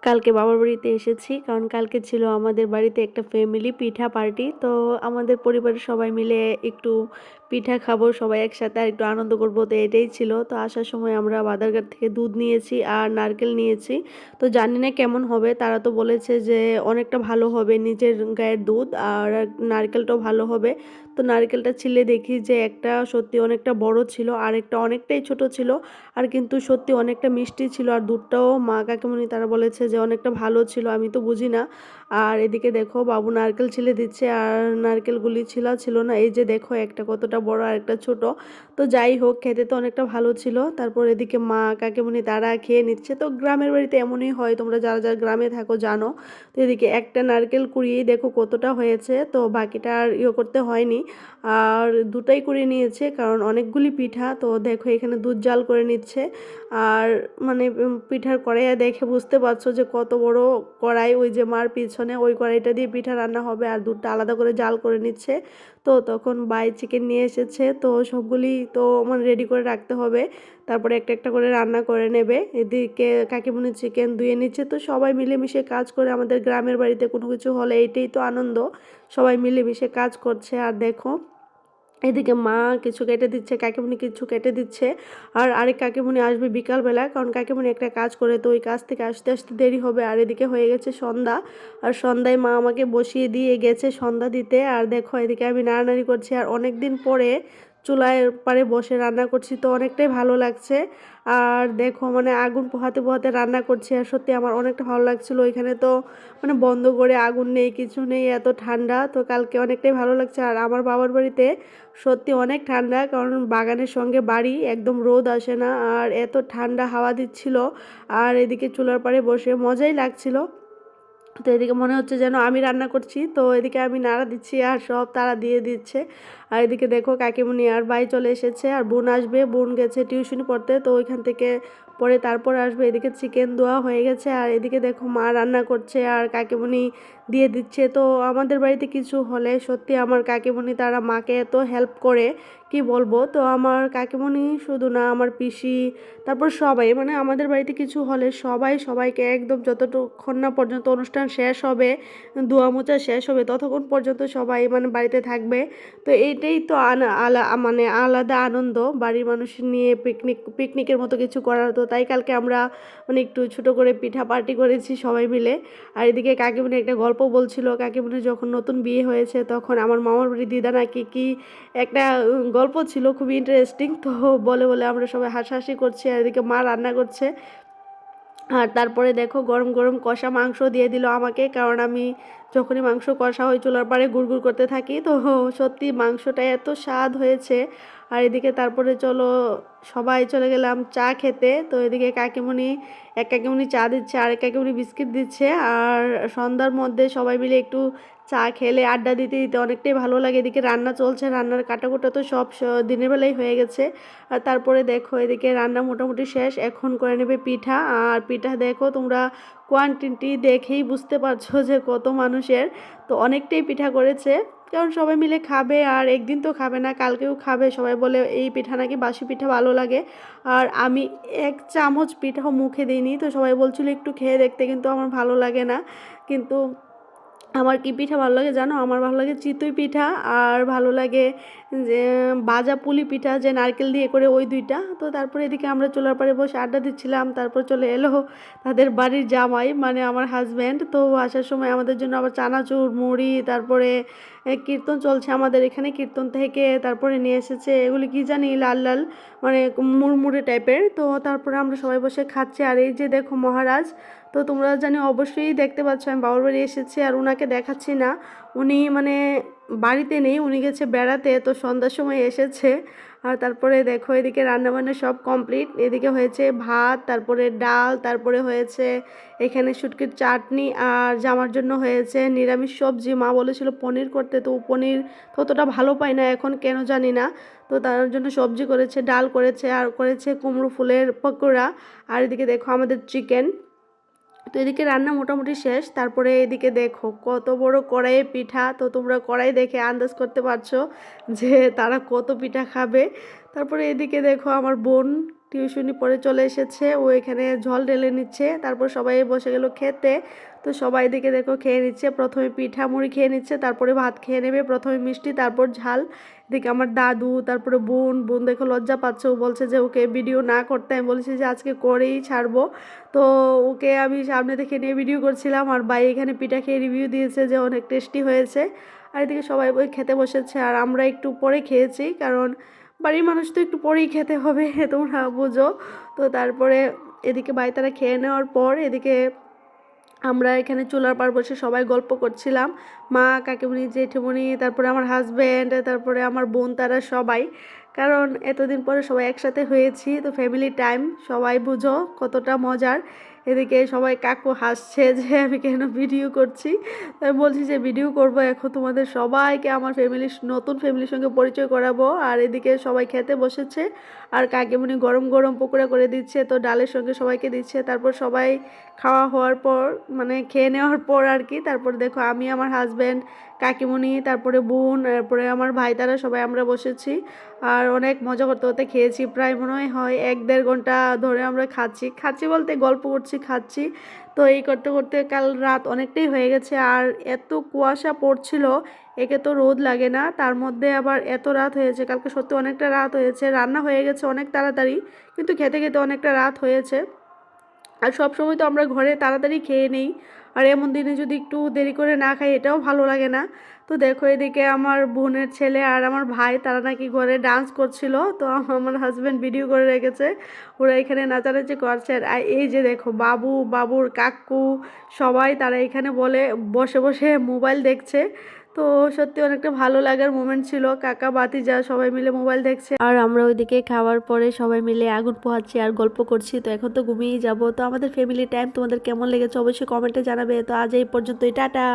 কালকে বাবার বাড়িতে এসেছি, কারণ কালকে ছিল আমাদের বাড়িতে একটা ফ্যামিলি পিঠা পার্টি। তো আমাদের পরিবারের সবাই মিলে একটু পিঠা খাবো, সবাই একসাথে আর একটু আনন্দ করবো, তো এটাই ছিল। তো আসার সময় আমরা বাজারঘাট থেকে দুধ নিয়েছি আর নারকেল নিয়েছি। তো জানি না কেমন হবে, তারা তো বলেছে যে অনেকটা ভালো হবে, নিজের গায়ের দুধ আর নারকেলটাও ভালো হবে। তো নারকেলটা ছিলে দেখি যে একটা সত্যি অনেকটা বড় ছিল আর একটা অনেকটাই ছোট ছিল, আর কিন্তু সত্যি অনেকটা মিষ্টি ছিল। আর দুধটাও মা কাকিমুনি তারা বলেছে যে অনেকটা ভালো ছিল, আমি তো বুঝি না। আর এদিকে দেখো বাবু নারকেল ছিলে দিচ্ছে, আর নারকেলগুলি ছিল না, এই যে দেখো একটা কতটা বড় আর একটা ছোট। তো যাই হোক, খেতে তো অনেকটা ভালো ছিল। তারপর এদিকে মা কাকিমুনি তারা খেয়ে নিচ্ছে। তো গ্রামের বাড়িতে এমনই হয়, তোমরা যারা যারা গ্রামে থাকো জানো। তো এদিকে একটা নারকেল কুড়িয়েই দেখো কতটা হয়েছে, তো বাকিটা আর করতে হয়নি। আর দুটাই করে নিয়েছে, কারণ অনেকগুলি পিঠা। তো দেখো এখানে দুধ জাল করে নিচ্ছে। আর মানে পিঠার কড়াইয়া দেখে বুঝতে পারছো যে কত বড় কড়াই, ওই যে মার পিছনে ওই কড়াইটা দিয়ে পিঠা রান্না হবে, আর দুধটা আলাদা করে জাল করে নিচ্ছে। তো তখন বাই চিকেন নিয়ে এসেছে, তো সবগুলি তো মানে রেডি করে রাখতে হবে, তারপরে একটা একটা করে রান্না করে নেবে। এদিকে কাকিমুনি চিকেন ধুয়ে নিচ্ছে। তো সবাই মিলেমিশে কাজ করে, আমাদের গ্রামের বাড়িতে কোনো কিছু হলে এইটাই তো আনন্দ, সবাই মিলেমিশে কাজ করছে। আর দেখো এদিকে মা কিছু কেটে দিচ্ছে, কাকিমুনি কিছু কেটে দিচ্ছে। আর আরেক কাকিমুনি আসবে বিকালবেলা, কারণ কাকিমুনি একটা কাজ করে, তো ওই কাজ থেকে আসতে আসতে দেরি হবে। আর এদিকে হয়ে গেছে সন্ধ্যা, আর সন্ধ্যায় মা আমাকে বসিয়ে দিয়ে গেছে সন্ধ্যা দিতে। আর দেখো এদিকে আমি নাড়ানাড়ি করছি, আর অনেক দিন পরে চুলার পাড়ে বসে রান্না করছি, তো অনেকটাই ভালো লাগছে। আর দেখো মানে আগুন পোহাতে পোহাতে রান্না করছি, আর সত্যি আমার অনেকটা ভালো লাগছিলো। ওইখানে তো মানে বন্ধ করে আগুন নেই, কিছু নেই, এত ঠান্ডা। তো কালকে অনেকটাই ভালো লাগছে। আর আমার বাবার বাড়িতে সত্যি অনেক ঠান্ডা, কারণ বাগানের সঙ্গে বাড়ি, একদম রোদ আসে না, আর এত ঠান্ডা হাওয়া দিচ্ছিল। আর এদিকে চুলার পাড়ে বসে মজাই লাগছিল। তো এদিকে মনে হচ্ছে যেন আমি রান্না করছি, তো এদিকে আমি নাড়া দিচ্ছি আর সব তারা দিয়ে দিচ্ছে। আর এদিকে দেখো কাকিমুনি আর ভাই চলে এসেছে, আর বোন আসবে, বোন গেছে টিউশনি পড়তে, তো ওইখান থেকে পরে তারপর আসবে। এদিকে চিকেন দেওয়া হয়ে গেছে, আর এদিকে দেখো মা রান্না করছে আর কাকিমুনি দিয়ে দিচ্ছে। তো আমাদের বাড়িতে কিছু হলে সত্যি আমার কাকিমুনি তারা মাকে এত হেল্প করে, কি বলবো। তো আমার কাকিমুনি শুধু না, আমার পিসি, তারপর সবাই, মানে আমাদের বাড়িতে কিছু হলে সবাই সবাইকে একদম যতক্ষণ না পর্যন্ত অনুষ্ঠান শেষ হবে, দোয়া মোচা শেষ হবে, ততক্ষণ পর্যন্ত সবাই মানে বাড়িতে থাকবে। তো এইটাই তো মানে আলাদা আনন্দ, বাড়ির মানুষ নিয়ে পিকনিকের মতো কিছু করার। তো তাই কালকে আমরা মানে একটু ছোটো করে পিঠা পার্টি করেছি সবাই মিলে। আর এদিকে কাকিমুনি একটা গল্প বলছিল, কাকিমুনি যখন নতুন বিয়ে হয়েছে তখন আমার মামার বাড়ি দিদা নাকি কি একটা গল্প ছিল, খুবই ইন্টারেস্টিং। তো বলে বলে আমরা সবাই হাসাহাসি করছি, আর এদিকে মা রান্না করছে। আর তারপরে দেখো গরম গরম কষা মাংস দিয়ে দিল আমাকে, কারণ আমি যখনই মাংস কষা হয় চুলার পাড়ে গুড়গুড় করতে থাকি। তো সত্যি মাংসটা এত স্বাদ হয়েছে। আর এদিকে তারপরে চলো সবাই চলে গেলাম চা খেতে। তো এদিকে কাকিমুনি, এক কাকিমুনি চা দিচ্ছে, আরেক কাকিমুনি বিস্কিট দিচ্ছে। আর সন্ধ্যার মধ্যে সবাই মিলে একটু চা খেলে আড্ডা দিতে দিতে অনেকটাই ভালো লাগে। এদিকে রান্না চলছে, রান্নার কাটাকুটা তো সব দিনের বেলায় হয়ে গেছে। আর তারপরে দেখো এদিকে রান্না মোটামুটি শেষ, এখন করে নেবে পিঠা। আর পিঠা দেখো তোমরা কোয়ান্টিটি দেখেই বুঝতে পারছো যে কত মানুষের। তো অনেকটাই পিঠা করেছে, কারণ সবাই মিলে খাবে, আর একদিন তো খাবে না, কালকেও খাবে। সবাই বলে এই পিঠা নাকি বাসি পিঠা ভালো লাগে। আর আমি এক চামচ পিঠাও মুখে দিইনি, তো সবাই বলছিল একটু খেয়ে দেখতে, কিন্তু আমার ভালো লাগে না। কিন্তু আমার কি পিঠা ভালো লাগে জানো, আমার ভালো লাগে চিতই পিঠা, আর ভালো লাগে যে বাজা পুলি পিঠা, যে নারকেল দিয়ে করে, ওই দুইটা। তো তারপরে এদিকে আমরা চুলার পাড়ে বসে আড্ডা দিচ্ছিলাম। তারপর চলে এলো তাদের বাড়ির জামাই, মানে আমার হাজব্যান্ড। তো আসার সময় আমাদের জন্য আবার চানাচুর মুড়ি, তারপরে কীর্তন চলছে আমাদের এখানে, কীর্তন থেকে তারপরে নিয়ে এসেছে এগুলি কি জানি লাল লাল মানে মুড়মুড়ে টাইপের। তো তারপরে আমরা সবাই বসে খাচ্ছি। আর এই যে দেখো মহারাজ, তো তোমরা জানি অবশ্যই দেখতে পাচ্ছ আমি বাবার বাড়ি এসেছি, আর ওনাকে দেখাচ্ছি না, উনি মানে বাড়িতে নেই, উনি গেছে বেড়াতে, তো সন্ধ্যার সময় এসেছে। আর তারপরে দেখো এদিকে রান্নাবান্না সব কমপ্লিট, এদিকে হয়েছে ভাত, তারপরে ডাল, তারপরে হয়েছে এখানে শুটকির চাটনি, আর জামার জন্য হয়েছে নিরামিষ সবজি। মা বলেছিল পনির করতে, তো পনির ততটা ভালো পাই না এখন, কেন জানি না। তো তার জন্য সবজি করেছে, ডাল করেছে, আর করেছে কুমড়ো ফুলের পকোড়া। আর এদিকে দেখো আমাদের চিকেন। তো এদিকে রান্না মোটামুটি শেষ। তারপরে এদিকে দেখো কত বড় কড়াইয়ে পিঠা, তো তোমরা কড়াই দেখে আন্দাজ করতে পারছো যে তারা কত পিঠা খাবে। তারপরে এদিকে দেখো আমার বোন টিউশনি পড়ে চলে এসেছে, ও এখানে জল ঢেলে নিচ্ছে, তারপর সবাই বসে গেল খেতে। তো সবাই দিকে দেখো খেয়ে নিচ্ছে, প্রথমে পিঠা মুড়ি খেয়ে নিচ্ছে, তারপরে ভাত খেয়ে নেবে, প্রথমে মিষ্টি তারপর ঝাল। এদিকে আমার দাদু, তারপরে বোন বোন দেখো লজ্জা পাচ্ছে, ও বলছে যে ওকে ভিডিও না করতে, আমি বলেছি যে আজকে করেই ছাড়বো। তো ওকে আমি সামনে থেকে নিয়ে ভিডিও করছিলাম, আর ভাই এখানে পিঠা খেয়ে রিভিউ দিয়েছে যে অনেক টেস্টি হয়েছে। আর এদিকে সবাই ওই খেতে বসেছে, আর আমরা একটু পরে খেয়েছি, কারণ বাড়ির মানুষ তো একটু পরেই খেতে হবে তোমরা বুঝো। তো তারপরে এদিকে ভাই তারা খেয়ে নেওয়ার পর এদিকে আমরা এখানে চুলার পাড় বসে সবাই গল্প করছিলাম, মা কাকিমুনি জেঠিমুনি, তারপরে আমার হাজব্যান্ড, তারপরে আমার বোন, তারা সবাই। কারণ এতদিন পরে সবাই একসাথে হয়েছি, তো ফ্যামিলি টাইম সবাই বুঝো কতটা মজার। এদিকে সবাই কাকু হাসছে যে আমি কেন ভিডিও করছি। তো আমি বলছি যে ভিডিও করব, এখন তোমাদের সবাইকে আমার ফ্যামিলির নতুন ফ্যামিলির সঙ্গে পরিচয় করাবো। আর এদিকে সবাই খেতে বসেছে, আর কাকিমুনি গরম গরম পকোড়া করে দিচ্ছে, তো ডালের সঙ্গে সবাইকে দিচ্ছে। তারপর সবাই খাওয়া হওয়ার পর মানে খেয়ে নেওয়ার পর আর কি, তারপর দেখো আমি, আমার হাজব্যান্ড, কাকিমুনি, তারপরে বোন, তারপরে আমার ভাই, তারা সবাই আমরা বসেছি। আর অনেক মজা করতে করতে খেয়েছি, প্রায় মনে হয় 1-1.5 ঘন্টা ধরে আমরা খাচ্ছি খাচ্ছি বলতে গল্প করছি খাচ্ছি। তো এই করতে করতে কাল রাত অনেকটাই হয়ে গেছে, আর এত কুয়াশা পড়ছিল, একে তো রোদ লাগে না, তার মধ্যে আবার এত রাত হয়েছে, কালকে সত্যি অনেকটা রাত হয়েছে, রান্না হয়ে গেছে অনেক তাড়াতাড়ি, কিন্তু খেতে খেতে অনেকটা রাত হয়েছে। আর সব সময় তো আমরা ঘরে তাড়াতাড়ি খেয়ে নেই, আর এমন দিনে যদি একটু দেরি করে না খাই এটাও ভালো লাগে না। তো দেখো এদিকে আমার বোনের ছেলে আর আমার ভাই, তারা নাকি ঘরে ডান্স করছিল, তো আমার হাজব্যান্ড ভিডিও করে রেখেছে, ওরা এখানে নাচানাচি করছে। আর এই যে দেখো বাবু, বাবুর কাকু, সবাই তারা এখানে বলে বসে বসে মোবাইল দেখছে। তো সত্যি অনেকটা ভালো লাগার মোমেন্ট ছিল, কাকা ভাতিজা সবাই মিলে মোবাইল দেখছে, আর আমরা ওইদিকে খাওয়ার পরে সবাই মিলে আগুন পোহাচ্ছি আর গল্প করছি। তো এখন তো ঘুমিয়েই যাবো। তো আমাদের ফ্যামিলি টাইম তোমাদের কেমন লেগেছে অবশ্যই কমেন্টে জানাবে। তো আজ এই পর্যন্তই, টাটা।